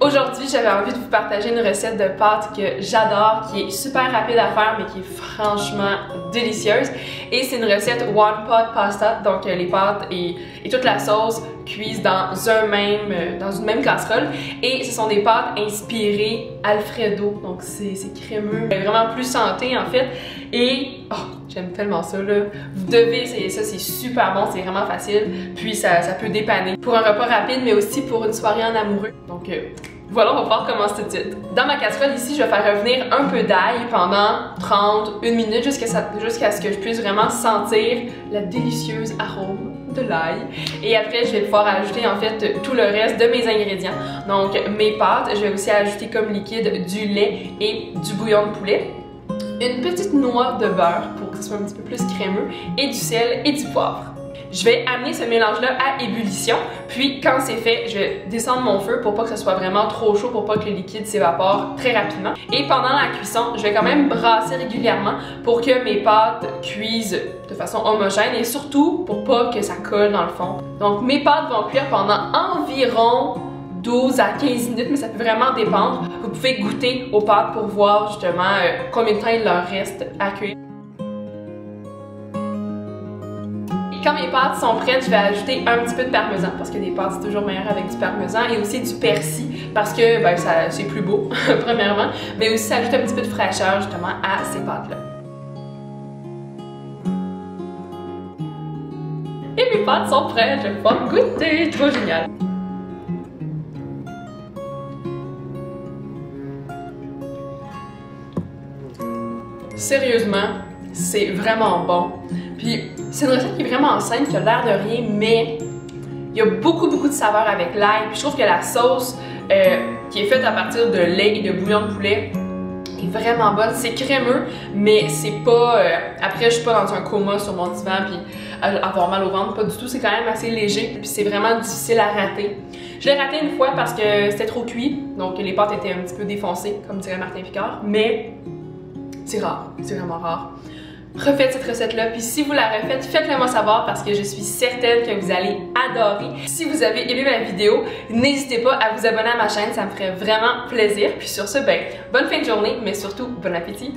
Aujourd'hui, j'avais envie de vous partager une recette de pâtes que j'adore, qui est super rapide à faire, mais qui est franchement délicieuse. Et c'est une recette One Pot Pasta, donc les pâtes et toute la sauce cuisent dans une même casserole. Et ce sont des pâtes inspirées Alfredo, donc c'est crémeux, vraiment plus santé en fait. Et oh, j'aime tellement ça là. Vous devez essayer ça, c'est super bon, c'est vraiment facile. Puis ça peut dépanner pour un repas rapide, mais aussi pour une soirée en amoureux. Donc voilà, on va pouvoir commencer tout de suite. Dans ma casserole ici, je vais faire revenir un peu d'ail pendant 31 minutes jusqu'à ce que je puisse vraiment sentir la délicieuse arôme de l'ail. Et après, je vais pouvoir ajouter en fait tout le reste de mes ingrédients. Donc mes pâtes, je vais aussi ajouter comme liquide du lait et du bouillon de poulet. Une petite noix de beurre pour que ce soit un petit peu plus crémeux et du sel et du poivre. Je vais amener ce mélange-là à ébullition, puis quand c'est fait, je vais descendre mon feu pour pas que ce soit vraiment trop chaud, pour pas que le liquide s'évapore très rapidement. Et pendant la cuisson, je vais quand même brasser régulièrement pour que mes pâtes cuisent de façon homogène et surtout pour pas que ça colle dans le fond. Donc mes pâtes vont cuire pendant environ 12 à 15 minutes, mais ça peut vraiment dépendre. Vous pouvez goûter aux pâtes pour voir justement combien de temps il leur reste à cuire. Quand mes pâtes sont prêtes, je vais ajouter un petit peu de parmesan parce que des pâtes c'est toujours meilleur avec du parmesan et aussi du persil parce que ben, c'est plus beau premièrement, mais aussi ça ajoute un petit peu de fraîcheur justement à ces pâtes-là. Et mes pâtes sont prêtes, je vais pouvoir goûter, trop génial! Sérieusement, c'est vraiment bon. Puis c'est une recette qui est vraiment simple, qui a l'air de rien, mais il y a beaucoup de saveurs avec l'ail. Puis je trouve que la sauce qui est faite à partir de lait et de bouillon de poulet est vraiment bonne. C'est crémeux, mais c'est pas... après, je suis pas dans un coma sur mon divan puis avoir mal au ventre, pas du tout. C'est quand même assez léger, puis c'est vraiment difficile à rater. Je l'ai raté une fois parce que c'était trop cuit, donc les pâtes étaient un petit peu défoncées, comme dirait Martin Picard, mais c'est rare, c'est vraiment rare. Refaites cette recette-là, puis si vous la refaites, faites-le moi savoir parce que je suis certaine que vous allez adorer. Si vous avez aimé ma vidéo, n'hésitez pas à vous abonner à ma chaîne, ça me ferait vraiment plaisir. Puis sur ce, ben, bonne fin de journée, mais surtout, bon appétit!